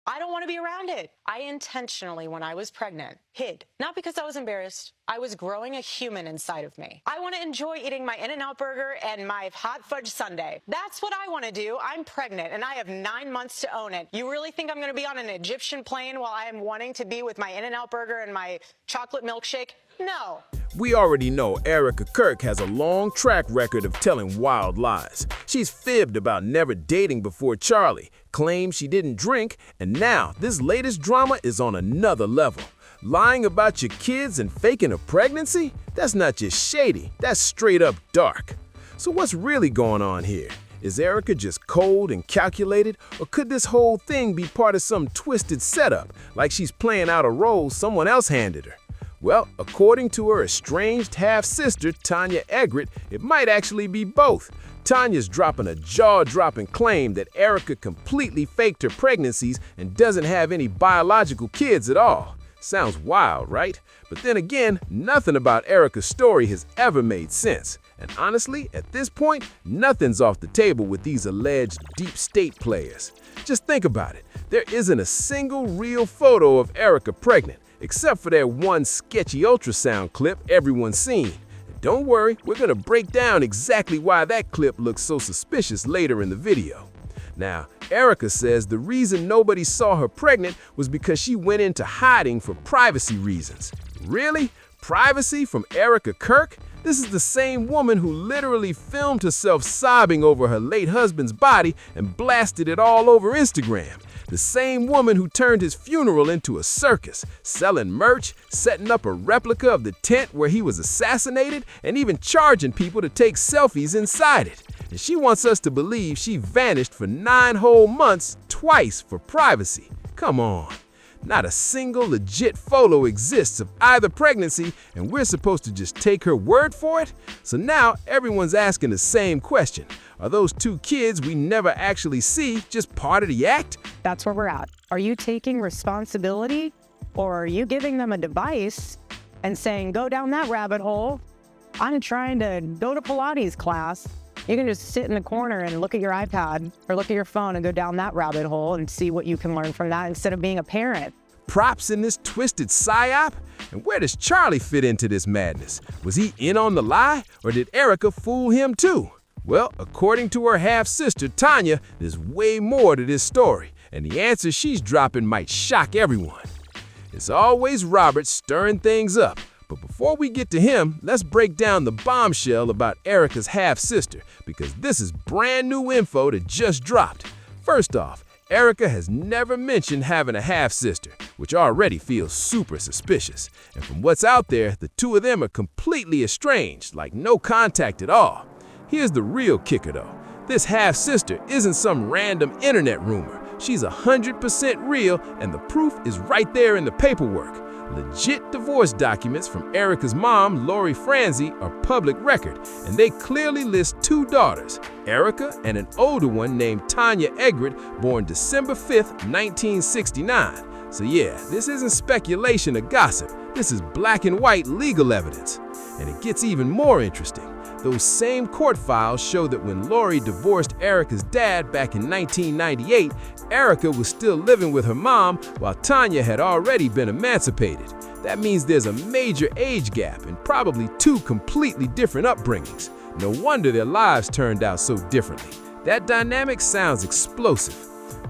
I don't want to be around it. I intentionally, when I was pregnant, hid. Not because I was embarrassed. I was growing a human inside of me. I want to enjoy eating my In-N-Out burger and my hot fudge sundae. That's what I want to do. I'm pregnant and I have 9 months to own it. You really think I'm going to be on an Egyptian plane while I am wanting to be with my In-N-Out burger and my chocolate milkshake? No. We already know Erika Kirk has a long track record of telling wild lies. She's fibbed about never dating before Charlie, claimed she didn't drink, and now this latest drama is on another level. Lying about your kids and faking a pregnancy? That's not just shady, that's straight up dark. So what's really going on here? Is Erika just cold and calculated, or could this whole thing be part of some twisted setup, like she's playing out a role someone else handed her? Well, according to her estranged half-sister, Tanya Egret, it might actually be both. Tanya's dropping a jaw-dropping claim that Erika completely faked her pregnancies and doesn't have any biological kids at all. Sounds wild, right? But then again, nothing about Erika's story has ever made sense. And honestly, at this point, nothing's off the table with these alleged deep state players. Just think about it. There isn't a single real photo of Erika pregnant, except for that one sketchy ultrasound clip everyone's seen. And don't worry, we're gonna break down exactly why that clip looks so suspicious later in the video. Now, Erika says the reason nobody saw her pregnant was because she went into hiding for privacy reasons. Really? Privacy from Erika Kirk? This is the same woman who literally filmed herself sobbing over her late husband's body and blasted it all over Instagram. The same woman who turned his funeral into a circus, selling merch, setting up a replica of the tent where he was assassinated, and even charging people to take selfies inside it. And she wants us to believe she vanished for 9 whole months twice for privacy. Come on. Not a single legit photo exists of either pregnancy, and we're supposed to just take her word for it? So now everyone's asking the same question. Are those 2 kids we never actually see just part of the act? That's where we're at. Are you taking responsibility, or are you giving them a device and saying, go down that rabbit hole? I'm trying to go to Pilates class. You can just sit in the corner and look at your iPad or look at your phone and go down that rabbit hole and see what you can learn from that instead of being a parent. Props in this twisted psyop? And where does Charlie fit into this madness? Was he in on the lie, or did Erika fool him too? Well, according to her half-sister Tanya, there's way more to this story, and the answer she's dropping might shock everyone. It's always Robert stirring things up, but before we get to him, let's break down the bombshell about Erika's half-sister, because this is brand new info that just dropped. First off, Erika has never mentioned having a half-sister, which already feels super suspicious. And from what's out there, the 2 of them are completely estranged, like no contact at all. Here's the real kicker though. This half-sister isn't some random internet rumor. She's 100% real, and the proof is right there in the paperwork. Legit divorce documents from Erika's mom, Lori Franzi, are public record, and they clearly list 2 daughters, Erika and an older one named Tanya Egret, born December 5th, 1969. So yeah, this isn't speculation or gossip. This is black and white legal evidence. And it gets even more interesting. Those same court files show that when Lori divorced Erika's dad back in 1998, Erika was still living with her mom while Tanya had already been emancipated. That means there's a major age gap and probably 2 completely different upbringings. No wonder their lives turned out so differently. That dynamic sounds explosive.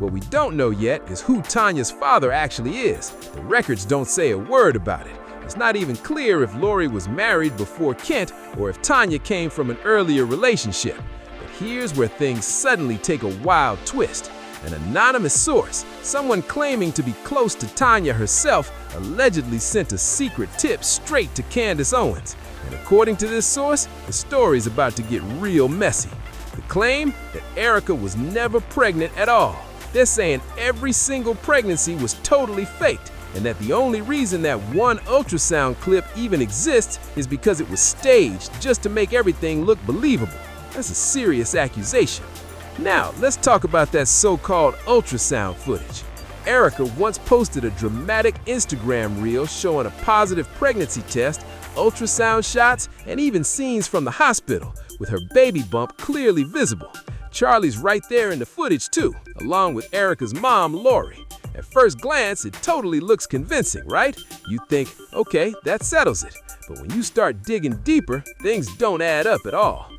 What we don't know yet is who Tanya's father actually is. The records don't say a word about it. It's not even clear if Lori was married before Kent or if Tanya came from an earlier relationship. But here's where things suddenly take a wild twist. An anonymous source, someone claiming to be close to Tanya herself, allegedly sent a secret tip straight to Candace Owens. And according to this source, the story's about to get real messy. The claim that Erika was never pregnant at all. They're saying every single pregnancy was totally faked, and that the only reason that one ultrasound clip even exists is because it was staged just to make everything look believable. That's a serious accusation. Now, let's talk about that so-called ultrasound footage. Erika once posted a dramatic Instagram reel showing a positive pregnancy test, ultrasound shots, and even scenes from the hospital, with her baby bump clearly visible. Charlie's right there in the footage too, along with Erika's mom, Lori. At first glance, it totally looks convincing, right? You think, okay, that settles it. But when you start digging deeper, things don't add up at all.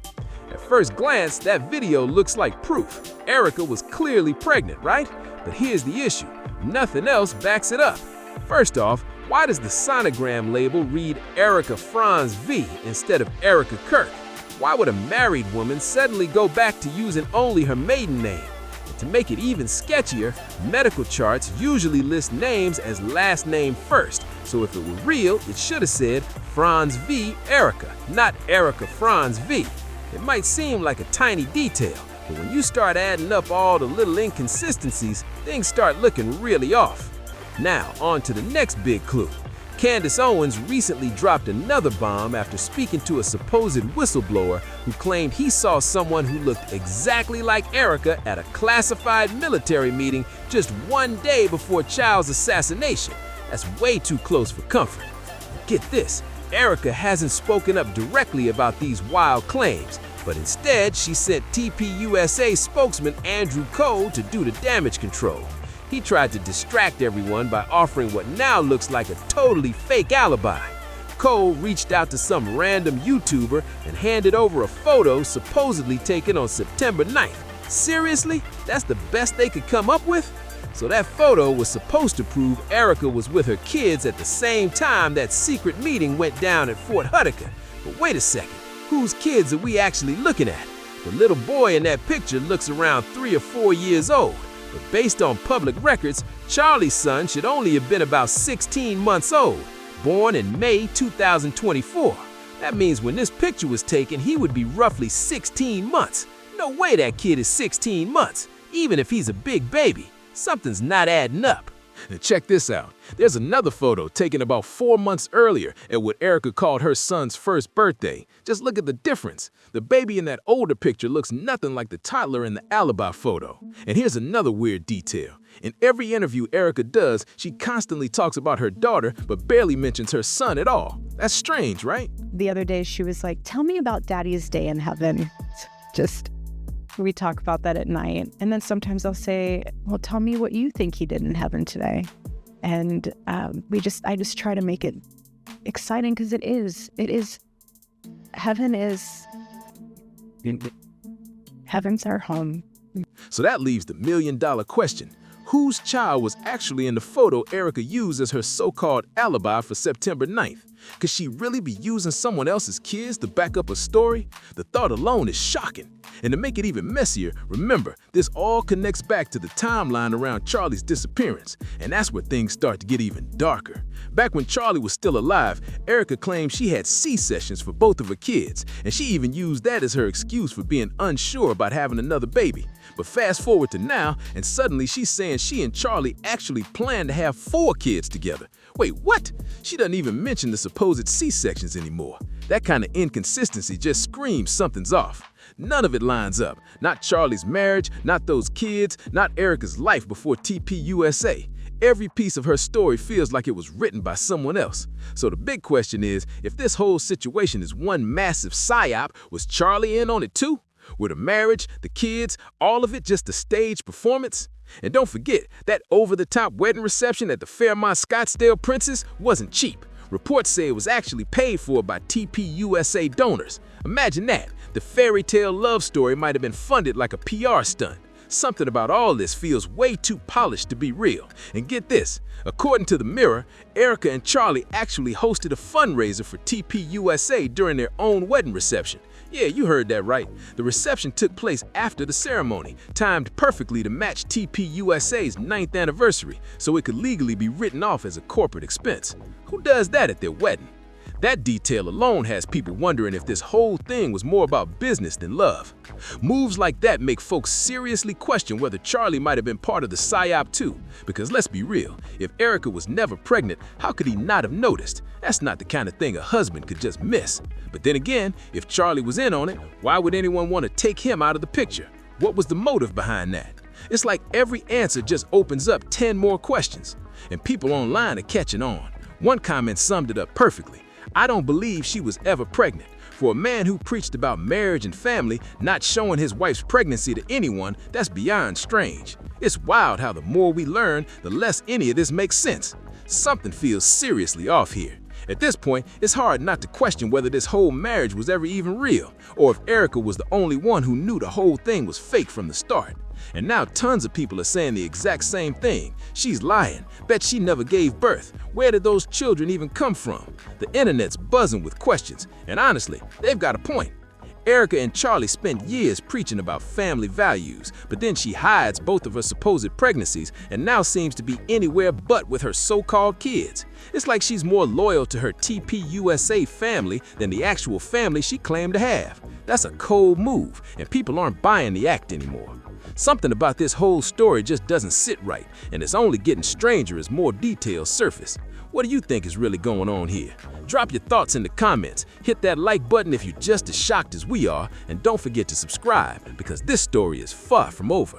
At first glance, that video looks like proof. Erika was clearly pregnant, right? But here's the issue. Nothing else backs it up. First off, why does the sonogram label read Erika Franz V instead of Erika Kirk? Why would a married woman suddenly go back to using only her maiden name? And to make it even sketchier, medical charts usually list names as last name first. So if it were real, it should have said Franz V. Erika, not Erika Franz V. It might seem like a tiny detail, but when you start adding up all the little inconsistencies, things start looking really off. Now, on to the next big clue. Candace Owens recently dropped another bomb after speaking to a supposed whistleblower who claimed he saw someone who looked exactly like Erika at a classified military meeting just one day before Child's assassination. That's way too close for comfort. Get this, Erika hasn't spoken up directly about these wild claims, but instead she sent TPUSA spokesman Andrew Cole to do the damage control. He tried to distract everyone by offering what now looks like a totally fake alibi. Cole reached out to some random YouTuber and handed over a photo supposedly taken on September 9th. Seriously? That's the best they could come up with? So that photo was supposed to prove Erika was with her kids at the same time that secret meeting went down at Fort Hudaker. But wait a second, whose kids are we actually looking at? The little boy in that picture looks around 3 or 4 years old. But based on public records, Charlie's son should only have been about 16 months old, born in May 2024. That means when this picture was taken, he would be roughly 16 months. No way that kid is 16 months, even if he's a big baby. Something's not adding up. And check this out. There's another photo taken about 4 months earlier at what Erika called her son's first birthday. Just look at the difference. The baby in that older picture looks nothing like the toddler in the alibi photo. And here's another weird detail. In every interview Erika does, she constantly talks about her daughter, but barely mentions her son at all. That's strange, right? The other day she was like, tell me about Daddy's day in heaven. We talk about that at night. And then sometimes I'll say, well, tell me what you think he did in heaven today. And I just try to make it exciting because heaven's our home. So that leaves the million-dollar question. Whose child was actually in the photo Erika used as her so-called alibi for September 9th? Could she really be using someone else's kids to back up a story? The thought alone is shocking. And to make it even messier, remember, this all connects back to the timeline around Charlie's disappearance, and that's where things start to get even darker. Back when Charlie was still alive, Erika claimed she had C-sections for both of her kids, and she even used that as her excuse for being unsure about having another baby. But fast forward to now, and suddenly she's saying she and Charlie actually planned to have 4 kids together. Wait, what? She doesn't even mention the supposed C-sections anymore. That kind of inconsistency just screams something's off. None of it lines up. Not Charlie's marriage, not those kids, not Erika's life before TPUSA. Every piece of her story feels like it was written by someone else. So the big question is, if this whole situation is one massive psyop, was Charlie in on it too? Were the marriage, the kids, all of it just a stage performance? And don't forget, that over-the-top wedding reception at the Fairmont Scottsdale Princess wasn't cheap. Reports say it was actually paid for by TPUSA donors. Imagine that. The fairy tale love story might have been funded like a PR stunt. Something about all this feels way too polished to be real. And get this, according to The Mirror, Erika and Charlie actually hosted a fundraiser for TPUSA during their own wedding reception. Yeah, you heard that right. The reception took place after the ceremony, timed perfectly to match TPUSA's 9th anniversary, so it could legally be written off as a corporate expense. Who does that at their wedding? That detail alone has people wondering if this whole thing was more about business than love. Moves like that make folks seriously question whether Charlie might have been part of the psyop too. Because let's be real, if Erika was never pregnant, how could he not have noticed? That's not the kind of thing a husband could just miss. But then again, if Charlie was in on it, why would anyone want to take him out of the picture? What was the motive behind that? It's like every answer just opens up 10 more questions. And people online are catching on. One comment summed it up perfectly. I don't believe she was ever pregnant. For a man who preached about marriage and family not showing his wife's pregnancy to anyone, that's beyond strange. It's wild how the more we learn, the less any of this makes sense. Something feels seriously off here. At this point, it's hard not to question whether this whole marriage was ever even real, or if Erika was the only one who knew the whole thing was fake from the start. And now tons of people are saying the exact same thing. She's lying. Bet she never gave birth. Where did those children even come from? The internet's buzzing with questions, and honestly, they've got a point. Erika and Charlie spent years preaching about family values, but then she hides both of her supposed pregnancies and now seems to be anywhere but with her so-called kids. It's like she's more loyal to her TPUSA family than the actual family she claimed to have. That's a cold move, and people aren't buying the act anymore. Something about this whole story just doesn't sit right, and it's only getting stranger as more details surface. What do you think is really going on here? Drop your thoughts in the comments, hit that like button if you're just as shocked as we are, and don't forget to subscribe because this story is far from over.